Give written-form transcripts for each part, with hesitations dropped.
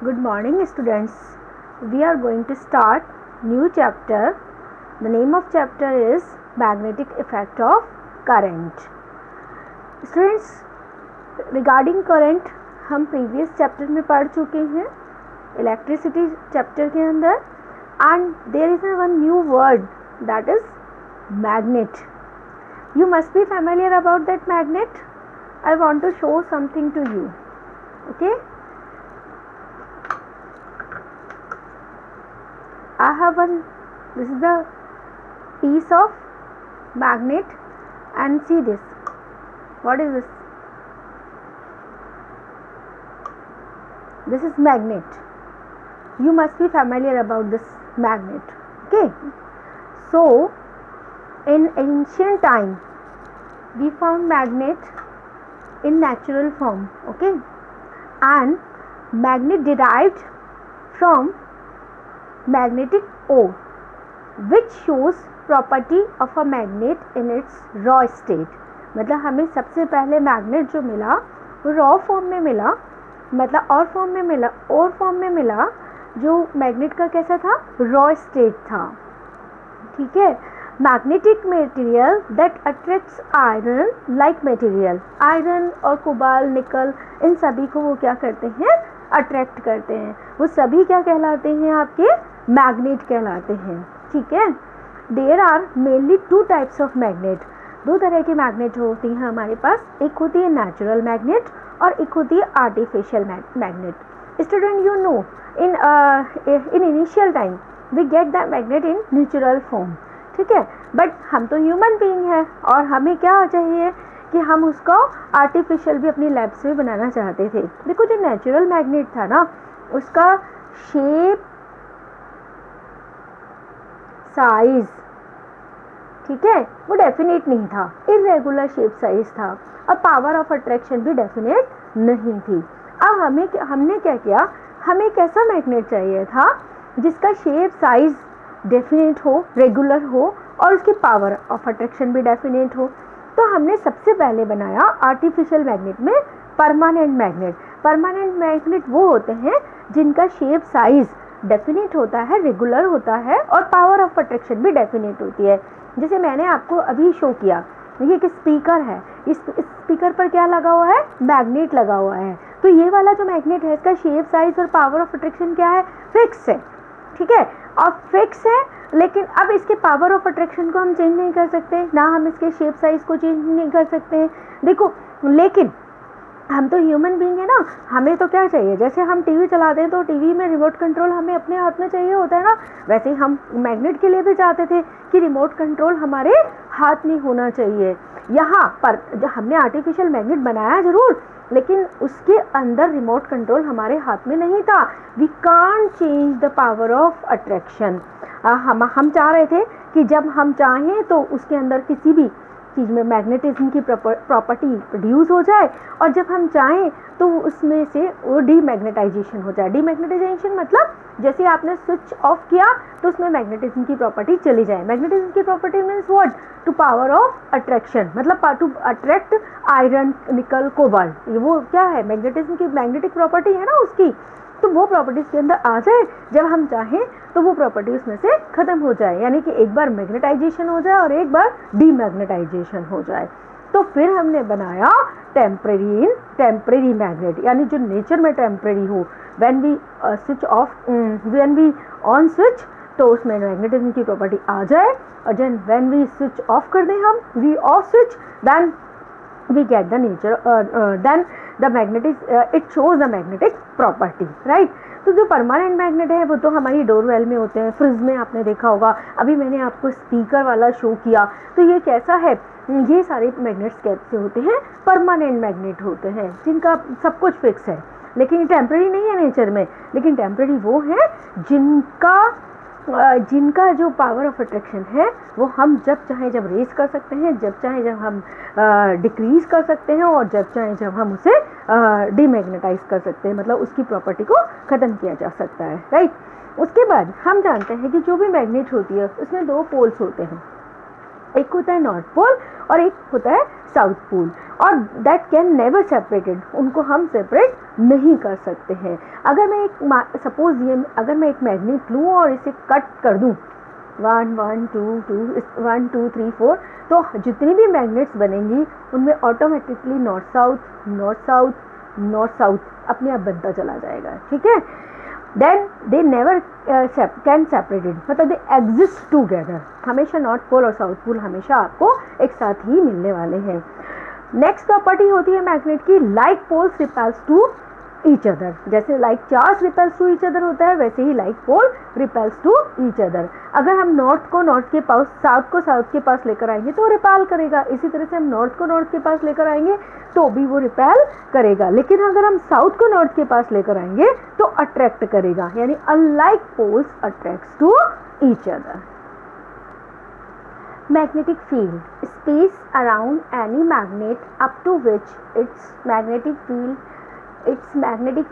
Good morning students. We are going to start new chapter. The name of chapter is magnetic effect of current. Students, regarding current हम previous chapter में पढ़ चुके हैं electricity chapter के अंदर, and there is one new word that is magnet. You must be familiar about that magnet. I want to show something to you. Okay. I have this is the piece of magnet, and see this. What is this? This is magnet. You must be familiar about this magnet. Okay. So, in ancient time, we found magnet in natural form. Okay. And magnet derived from magnetic ore, which shows property of a magnet in its raw state. मतलब हमें सबसे पहले magnet जो मिला वो raw form में मिला, मतलब और फॉर्म में मिला जो मैग्नेट का कैसा था, रॉ स्टेट था. ठीक है. Magnetic material that attracts iron like material, iron और कोबाल, निकल, इन सभी को वो क्या करते हैं, अट्रैक्ट करते हैं. वो सभी क्या कहलाते हैं, आपके मैग्नेट कहलाते हैं. ठीक है. There are mainly two types of magnet. दो तरह की मैग्नेट होती हैं हमारे पास. एक होती है नेचुरल मैग्नेट और एक होती है artificial magnet. Student, you know in initial time we get the magnet in natural form. ठीक है. बट हम तो ह्यूमन बीइंग हैं और हमें क्या चाहिए कि हम उसको आर्टिफिशियल भी अपनी लैब से बनाना चाहते थे. देखो, जो नेचुरल मैग्नेट था ना, उसका शेप, साइज, ठीक है, वो डेफिनेट नहीं था, इरेगुलर शेप साइज था, और पावर ऑफ अट्रैक्शन भी डेफिनेट नहीं थी. अब हमने क्या किया, हमें एक ऐसा मैग्नेट चाहिए था जिसका शेप साइज डेफिनेट हो, रेगुलर हो, और उसकी पावर ऑफ अट्रैक्शन भी डेफिनेट हो. तो हमने सबसे पहले बनाया आर्टिफिशियल मैग्नेट में परमानेंट मैग्नेट. परमानेंट मैग्नेट वो होते हैं जिनका शेप साइज डेफिनेट होता है, रेगुलर होता है, और पावर ऑफ अट्रैक्शन भी डेफिनेट होती है. जैसे मैंने आपको अभी शो किया, ये एक स्पीकर है, इस स्पीकर पर क्या लगा हुआ है, मैग्नेट लगा हुआ है. तो ये वाला जो मैग्नेट है, इसका शेप साइज और पावर ऑफ अट्रैक्शन क्या है, फिक्स है. ठीक है. और फिक्स है, लेकिन अब इसके पावर ऑफ अट्रैक्शन को हम चेंज नहीं कर सकते, ना हम इसके शेप साइज को चेंज नहीं कर सकते हैं. देखो, लेकिन हम तो ह्यूमन बीइंग है ना, हमें तो क्या चाहिए, जैसे हम टीवी चलाते हैं तो टीवी में रिमोट कंट्रोल हमें अपने हाथ में चाहिए होता है ना, वैसे ही हम मैग्नेट के लिए भी चाहते थे कि रिमोट कंट्रोल हमारे हाथ में होना चाहिए. यहाँ पर जो हमने आर्टिफिशियल मैग्नेट बनाया जरूर, लेकिन उसके अंदर रिमोट कंट्रोल हमारे हाथ में नहीं था. We can't change the power of attraction. हम चाह रहे थे कि जब हम चाहें तो उसके अंदर किसी भी चीज़ में मैग्नेटिज्म की प्रॉपर्टी प्रोड्यूस हो जाए, और जब हम चाहें तो उसमें से वो डीमैग्नेटाइजेशन हो जाए. डीमैग्नेटाइजेशन मतलब जैसे आपने स्विच ऑफ किया तो उसमें मैग्नेटिज्म की प्रॉपर्टी चली जाए. मैग्नेटिज्म की property means what, to power of attraction, मतलब to attract iron, nickel, cobalt. वो क्या है, मैग्नेटिज्म की मैग्नेटिक प्रॉपर्टी है ना उसकी. तो वो प्रॉपर्टी उसके अंदर आ जाए, जब हम चाहें तो वो प्रॉपर्टी उसमें से खत्म हो जाए, यानी कि एक बार मैग्नेटाइजेशन हो जाए और एक बार डीमैग्नेटाइजेशन हो जाए. तो फिर हमने बनाया टेम्परेरी मैग्नेट, यानी जो नेचर में टेम्परेरी हो. व्हेन वी ऑन स्विच, तो उसमें मैग्नेटिज्म की प्रॉपर्टी आ जाए, और व्हेन वी स्विच ऑफ कर दें, हम we off switch, then we get the nature then the magnetic it shows the magnetic property, right. तो जो परमानेंट मैग्नेट है वो तो हमारी डोरवेल में होते हैं, फ्रिज में आपने देखा होगा. अभी मैंने आपको स्पीकर वाला शो किया, तो ये कैसा है, ये सारे मैग्नेट्स कैसे होते हैं, परमानेंट मैग्नेट होते हैं, जिनका सब कुछ फिक्स है. लेकिन ये टेम्परेरी नहीं है नेचर में, लेकिन टेम्परेरी वो है जिनका जो पावर ऑफ अट्रैक्शन है वो हम जब चाहें जब रेस कर सकते हैं, जब चाहें जब हम डिक्रीज कर सकते हैं, और जब चाहें जब हम उसे डीमैग्नेटाइज कर सकते हैं, मतलब उसकी प्रॉपर्टी को ख़त्म किया जा सकता है, राइट. उसके बाद हम जानते हैं कि जो भी मैग्नेट होती है उसमें दो पोल्स होते हैं. एक होता है नॉर्थ पोल और एक होता है साउथ पोल, और दैट कैन नेवर सेपरेटेड, उनको हम सेपरेट नहीं कर सकते हैं। अगर मैं एक सपोज ये अगर मैं एक मैग्नेट लूँ और इसे कट कर दूँ 1 1 2 2 1 2 3 4, तो जितनी भी मैग्नेट्स बनेंगी उनमें automatically north south north south north south अपने आप बनता चला जाएगा, ठीक है। Then they never can separated, मतलब दे एग्जिस्ट टूगेदर, हमेशा नॉर्थ पोल और साउथ पोल हमेशा आपको एक साथ ही मिलने वाले हैं। नेक्स्ट प्रॉपर्टी होती है मैग्नेट की, like poles repels to each other, जैसे like charge repels to each other होता है वैसे ही like pole repels to each other. अगर हम नॉर्थ को नॉर्थ के पास, साउथ को साउथ के पास लेकर आएंगे तो रिपेल करेगा, इसी तरह से हम नॉर्थ को नॉर्थ के पास लेकर आएंगे तो भी वो रिपेल करेगा। लेकिन अगर हम साउथ को नॉर्थ के पास लेकर आएंगे तो अट्रैक्ट करेगा, यानी unlike poles attracts to each other. Magnetic field, space around any magnet up to which its magnetic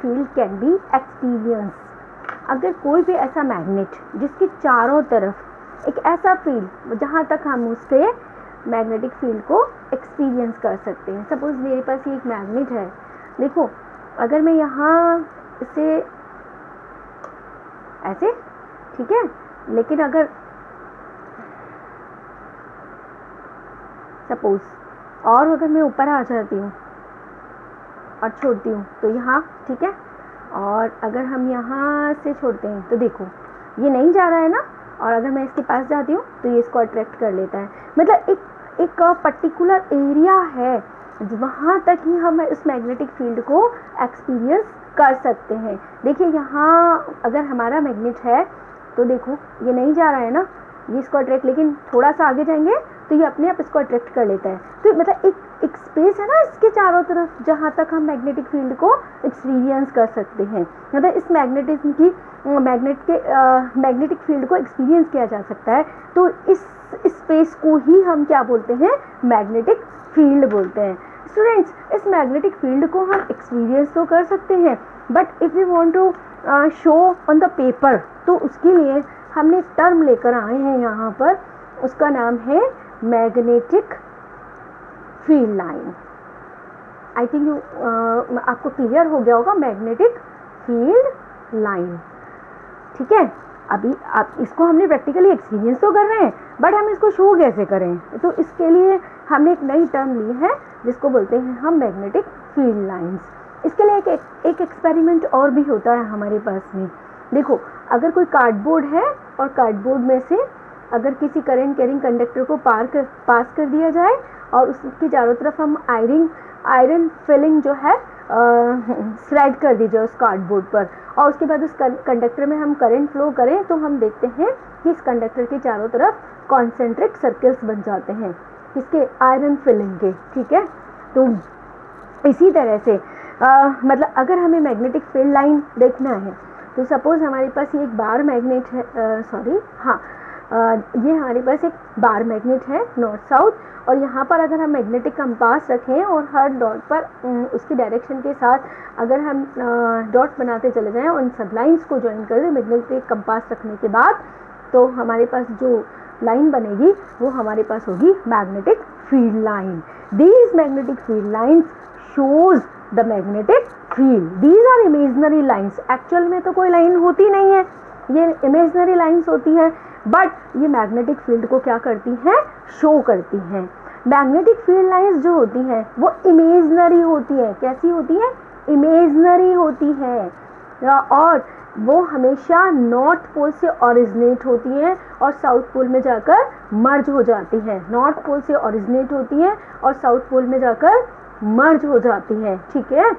field can be experienced। अगर कोई भी ऐसा मैग्नेट जिसके चारों तरफ एक ऐसा फील्ड जहाँ तक हम उसके मैग्नेटिक फील्ड को एक्सपीरियंस कर सकते हैं। सपोज मेरे पास ये एक मैग्नेट है, देखो अगर मैं यहाँ से ऐसे, ठीक है, लेकिन अगर सपोज और अगर मैं ऊपर आ जाती हूँ और छोड़ती हूँ तो यहाँ, ठीक है, और अगर हम यहाँ से छोड़ते हैं तो देखो ये नहीं जा रहा है ना, और अगर मैं इसके पास जाती हूँ तो ये इसको अट्रैक्ट कर लेता है। मतलब एक पर्टिकुलर एरिया है वहाँ तक ही हम उस मैग्नेटिक फील्ड को एक्सपीरियंस कर सकते हैं। देखिए यहाँ अगर हमारा मैग्नेट है तो देखो ये नहीं जा रहा है ना, ये इसको अट्रैक्ट, लेकिन थोड़ा सा आगे जाएंगे तो ये अपने आप इसको अट्रैक्ट कर लेता है। तो मतलब एक स्पेस है ना इसके चारों तरफ जहाँ तक हम मैग्नेटिक फील्ड को एक्सपीरियंस कर सकते हैं, मतलब इस मैग्नेटिक फील्ड को एक्सपीरियंस किया जा सकता है। तो इस स्पेस को ही हम क्या बोलते हैं, मैग्नेटिक फील्ड बोलते हैं। स्टूडेंट्स, इस मैग्नेटिक फील्ड को हम एक्सपीरियंस तो कर सकते हैं, but if you want to show on the paper, तो उसके लिए हमने एक टर्म लेकर आए हैं यहाँ पर, उसका नाम है magnetic field line. I think आपको क्लियर हो गया होगा, मैग्नेटिक फील्ड लाइन, ठीक है। अभी आप इसको हमने प्रैक्टिकली एक्सपीरियंस तो कर रहे हैं, बट हम इसको शो कैसे करें, तो इसके लिए हमने एक नई टर्म ली है जिसको बोलते हैं हम मैग्नेटिक फील्ड लाइंस। इसके लिए एक एक्सपेरिमेंट और भी होता है हमारे पास में। देखो अगर कोई कार्डबोर्ड है और कार्डबोर्ड में से अगर किसी करंट कैरिंग कंडक्टर को पास कर दिया जाए और उसके चारों तरफ हम आयरन फिलिंग जो है स्लाइड कर दी जाए उस कार्डबोर्ड पर, और उसके बाद उस कंडक्टर में हम करंट फ्लो करें, तो हम देखते हैं कि इस कंडक्टर के चारों तरफ कॉन्सेंट्रिक सर्कल्स बन जाते हैं, इसके आयरन फिलिंग के, ठीक है। तो इसी तरह से मतलब अगर हमें मैग्नेटिक फील्ड लाइन देखना है तो सपोज हमारे पास ये एक बार मैग्नेट है, ये हमारे पास एक बार मैग्नेट है नॉर्थ साउथ, और यहाँ पर अगर हम मैग्नेटिक कंपास रखें और हर डॉट पर उसकी डायरेक्शन के साथ अगर हम डॉट बनाते चले जाएं और इन सब लाइंस को ज्वाइन कर दें मैग्नेटिक कंपास रखने के बाद, तो हमारे पास जो लाइन बनेगी वो हमारे पास होगी magnetic field line. These magnetic field lines shows the magnetic field. These are imaginary lines, actual में तो कोई लाइन होती नहीं है, ये इमेजनरी लाइंस होती हैं, बट ये मैग्नेटिक फील्ड को क्या करती हैं, शो करती हैं। मैग्नेटिक फील्ड लाइंस जो होती हैं वो इमेजनरी होती है। कैसी होती है, इमेजनरी होती है, और वो हमेशा नॉर्थ पोल से ओरिजिनेट होती हैं और साउथ पोल में जाकर मर्ज हो जाती हैं। नॉर्थ पोल से ओरिजिनेट होती हैं और साउथ पोल में जाकर मर्ज हो जाती हैं, ठीक है।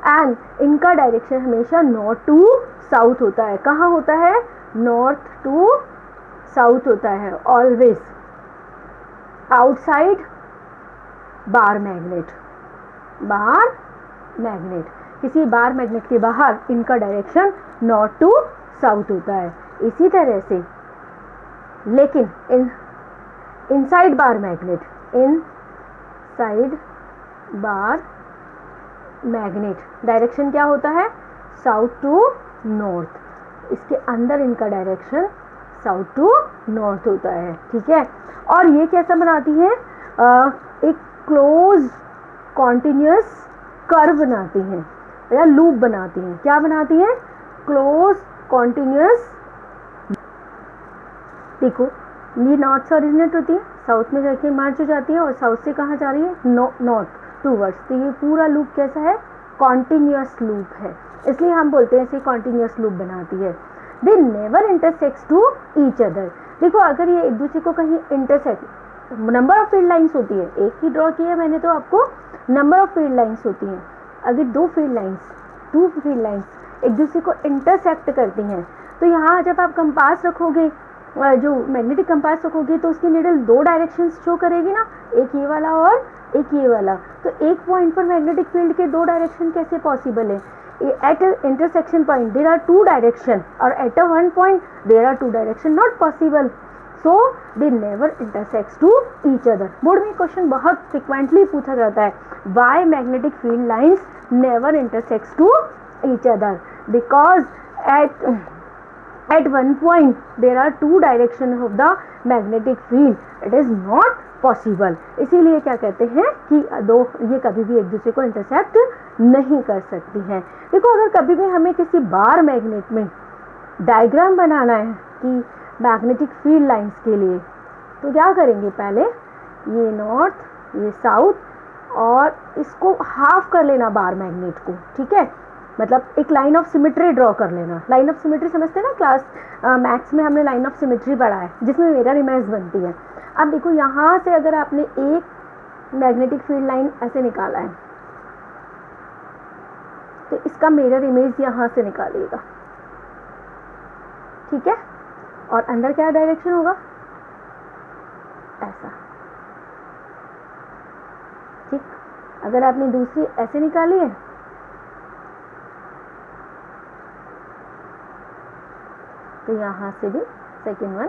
एंड इनका डायरेक्शन हमेशा नॉर्थ टू साउथ होता है। कहाँ होता है, नॉर्थ टू साउथ होता है ऑलवेज, आउटसाइड बार मैग्नेट। किसी बार मैग्नेट के बाहर इनका डायरेक्शन नॉर्थ टू साउथ होता है। इसी तरह से लेकिन inside bar magnet, inside bar magnet direction क्या होता है, साउथ टू नॉर्थ। इसके अंदर इनका डायरेक्शन साउथ टू नॉर्थ होता है, ठीक है। और ये कैसा बनाती है, एक क्लोज कॉन्टिन्यूस कर्व बनाती हैं या लूप बनाती हैं। क्या बनाती है, क्लोज कॉन्टिन्यूस। देखो ये नॉर्थ से ओरिजिनेट होती है, साउथ में जाके मर्ज हो जाती है और साउथ से कहाँ जा रही है, नॉर्थ टूवर्ड्स। तो ये पूरा लूप कैसा है, कॉन्टिन्यूस लूप है, इसलिए हम बोलते हैं इसे कॉन्टिन्यूस लूप बनाती है। They never intersects to each other. देखो अगर ये एक दूसरे को कहीं intersect, number of field lines होती है, एक ही ड्रॉ किया मैंने तो आपको, नंबर ऑफ फील्ड लाइंस होती हैं। अगर टू फील्ड लाइंस एक दूसरे को इंटरसेक्ट करती हैं, तो यहाँ जब आप कंपास रखोगे, जो मैग्नेटिक कंपास रखोगे, तो उसकी नीडल दो डायरेक्शंस शो करेगी ना, एक ये वाला और एक ये वाला। तो एक पॉइंट पर मैग्नेटिक फील्ड के दो डायरेक्शन कैसे पॉसिबल है, at intersection point there are two direction और at a one point there are two direction, not possible. So they never intersects to each other. Board में क्वेश्चन बहुत frequently पूछा जाता है, why magnetic field lines never intersects to each other, because at one point there are two directions of the magnetic field, it is not possible। इसीलिए क्या कहते हैं कि दो ये कभी भी एक दूसरे को इंटरसेक्ट नहीं कर सकती हैं। देखो अगर कभी भी हमें किसी बार मैग्नेट में डायग्राम बनाना है कि मैग्नेटिक फील्ड लाइंस के लिए, तो क्या करेंगे, पहले ये नॉर्थ ये साउथ और इसको हाफ कर लेना बार मैग्नेट को, ठीक है, मतलब एक लाइन ऑफ सिमेट्री ड्रॉ कर लेना। लाइन ऑफ सिमेट्री समझते हैं ना, क्लास मैथ्स में हमने लाइन ऑफ सिमेट्री पढ़ा है, जिसमें मिरर इमेज बनती है। अब देखो यहाँ से अगर आपने एक मैग्नेटिक फील्ड लाइन ऐसे निकाला है, तो इसका मिरर इमेज यहाँ से निकालिएगा, ठीक है, और अंदर क्या डायरेक्शन होगा, ऐसा, ठीक। अगर आपने दूसरी ऐसे निकाली है, तो यहाँ से भी सेकेंड वन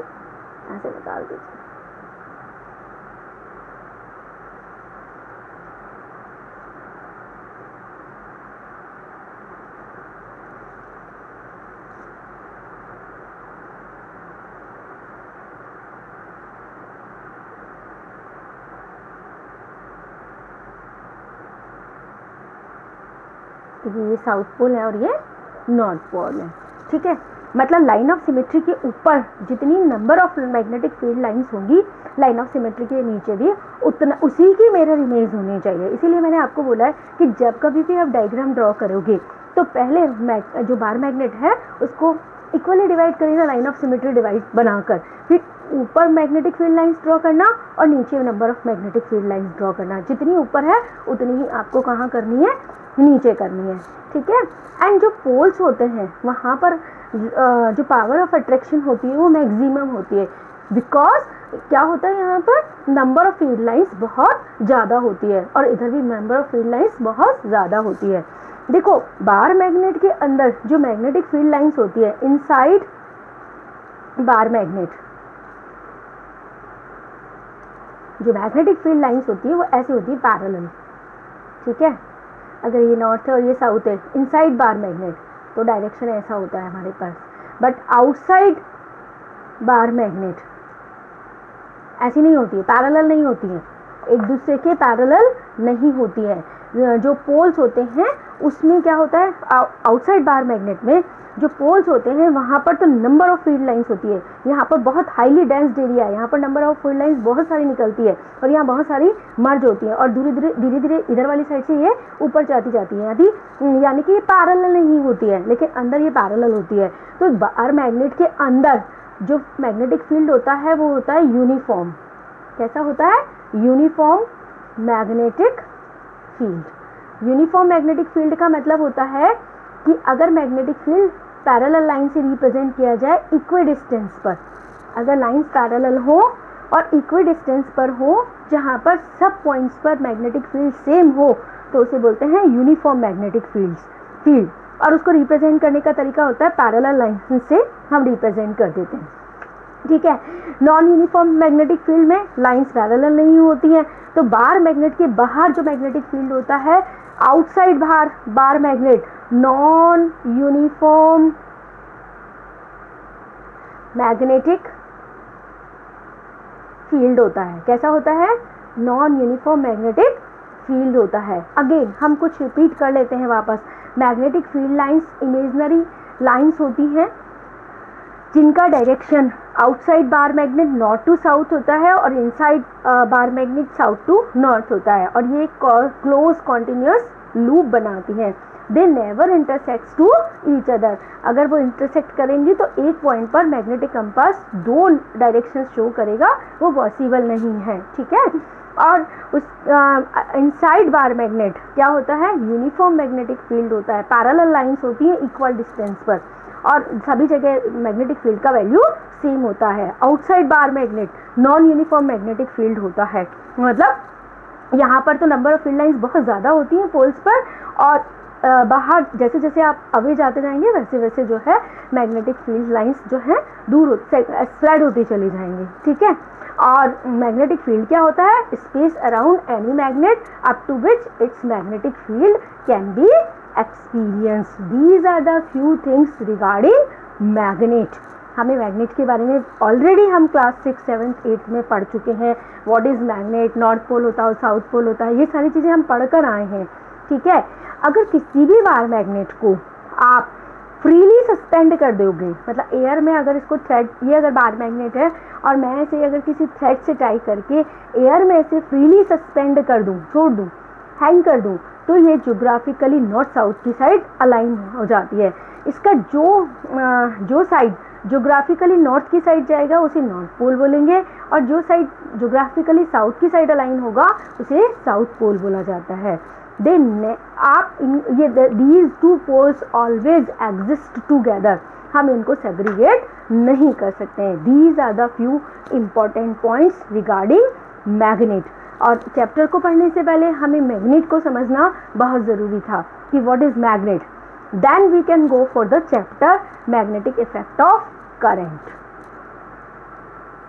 ऐसे निकाल दीजिए। ये साउथ पोल है और ये नॉर्थ पोल है, ठीक है। मतलब लाइन ऑफ सिमेट्री के ऊपर जितनी number of magnetic field lines होंगी, लाइन ऑफ सिमेट्री के नीचे भी उतना उसी की मिरर इमेज होनी चाहिए। इसीलिए मैंने आपको बोला है कि जब कभी भी आप डायग्राम ड्रॉ करोगे, तो पहले जो बार मैग्नेट है उसको इक्वली डिवाइड करेगा लाइन ऑफ सिमेट्री डिवाइड बनाकर, फिर ऊपर मैग्नेटिक फील्ड लाइंस ड्रॉ करना और नीचे number of magnetic field lines draw करना। जितनी ऊपर है उतनी ही आपको कहाँ करनी है, नीचे करनी है, ठीक है। एंड जो पोल्स होते हैं वहाँ पर जो पावर ऑफ अट्रैक्शन होती है वो मैक्सिमम होती है, बिकॉज क्या होता है यहाँ पर नंबर ऑफ फील्ड लाइंस बहुत ज़्यादा होती है और इधर भी नंबर ऑफ फील्ड लाइंस बहुत ज़्यादा होती है। देखो बार मैग्नेट के अंदर जो मैग्नेटिक फील्ड लाइंस होती है, इनसाइड बार मैग्नेट जो मैग्नेटिक फील्ड लाइंस होती है वो ऐसे होती है पैरेलल, ठीक है। अगर ये नॉर्थ है और ये साउथ है, इनसाइड बार मैग्नेट तो डायरेक्शन ऐसा होता है हमारे पास, बट आउटसाइड बार मैग्नेट ऐसी नहीं होती है, पैरेलल नहीं होती है, एक दूसरे के पैरेलल नहीं होती है। जो पोल्स होते हैं उसमें क्या होता है, आउटसाइड बार मैग्नेट में जो पोल्स होते हैं वहाँ पर तो नंबर ऑफ फील्ड लाइंस होती है, यहाँ पर बहुत हाईली डेंस्ड एरिया है, यहाँ पर नंबर ऑफ फील्ड लाइंस बहुत सारी निकलती है और यहाँ बहुत सारी मर्ज होती है और धीरे धीरे इधर वाली साइड से ये ऊपर जाती है, यानी कि ये पैरेलल नहीं होती है, लेकिन अंदर ये पैरेलल होती है। तो बार मैग्नेट के अंदर जो मैग्नेटिक फील्ड होता है वो होता है यूनिफॉर्म। कैसा होता है, uniform magnetic field. Uniform magnetic field का मतलब होता है कि अगर मैग्नेटिक फील्ड पैरेलल लाइन से रिप्रेजेंट किया जाए इक्वी डिस्टेंस पर, अगर लाइंस पैरेलल हो और इक्वी डिस्टेंस पर हो जहाँ पर सब पॉइंट्स पर मैग्नेटिक फील्ड सेम हो, तो उसे बोलते हैं यूनिफॉर्म मैग्नेटिक फील्ड। और उसको रिप्रेजेंट करने का तरीका होता है पैरेलल लाइन से हम रिप्रेजेंट कर देते हैं, ठीक है। नॉन यूनिफॉर्म मैग्नेटिक फील्ड में लाइंस पैरेलल नहीं होती हैं, तो बार मैग्नेट के बाहर जो मैग्नेटिक फील्ड होता है, outside bar magnet non uniform magnetic field होता है। कैसा होता है? नॉन यूनिफॉर्म मैग्नेटिक फील्ड होता है। अगेन हम कुछ रिपीट कर लेते हैं वापस। Magnetic field lines imaginary lines होती हैं जिनका direction outside bar magnet north to south होता है और inside bar magnet south to north होता है, और ये क्लोज कॉन्टिन्यूस लूप बनाती हैं। They never intersect to each other. अगर वो इंटरसेक्ट करेंगी तो एक पॉइंट पर मैग्नेटिक कंपास दो डायरेक्शन शो करेगा, वो पॉसिबल नहीं है। ठीक है। और उस इनसाइड बार मैग्नेट क्या होता है? यूनिफॉर्म मैग्नेटिक फील्ड होता है। पैरेलल लाइंस होती हैं इक्वल डिस्टेंस पर, और सभी जगह मैग्नेटिक फील्ड का वैल्यू सेम होता है। Outside bar magnet non uniform magnetic field होता है। मतलब यहाँ पर तो नंबर ऑफ फील्ड लाइंस बहुत ज़्यादा होती हैं पोल्स पर, और बाहर जैसे जैसे आप अवे जाते जाएंगे वैसे वैसे जो है मैग्नेटिक फील्ड लाइंस जो है दूर स्प्रेड होती चली जाएंगी। ठीक है। और मैग्नेटिक फील्ड क्या होता है? Space around any magnet up to which its magnetic field can be experience. These are the few things regarding magnet. हमें मैग्नेट के बारे में ऑलरेडी हम क्लास 6, 7, 8 में पढ़ चुके हैं। What is magnet, north pole होता है, साउथ पोल होता है, ये सारी चीज़ें हम पढ़ कर आए हैं। ठीक है। अगर किसी भी बार मैग्नेट को आप फ्रीली सस्पेंड कर दोगे, मतलब एयर में अगर इसको थ्रेड, ये अगर बार मैग्नेट है और मैं इसे अगर किसी थ्रेड से टाई करके एयर में इसे फ्रीली सस्पेंड कर दूं, छोड़ दूं, हैंग कर दूं, तो ये ज्योग्राफिकली नॉर्थ साउथ की साइड अलाइन हो जाती है। इसका जो साइड ज्योग्राफिकली नॉर्थ की साइड जाएगा उसे नॉर्थ पोल बोलेंगे, और जो साइड ज्योग्राफिकली साउथ की साइड अलाइन होगा उसे साउथ पोल बोला जाता है। these two poles always exist together, हम इनको सेग्रीगेट नहीं कर सकते हैं। These are the few important points regarding magnet. और चैप्टर को पढ़ने से पहले हमें मैग्नेट को समझना बहुत ज़रूरी था कि what is magnet. Then we can go for the chapter magnetic effect of current.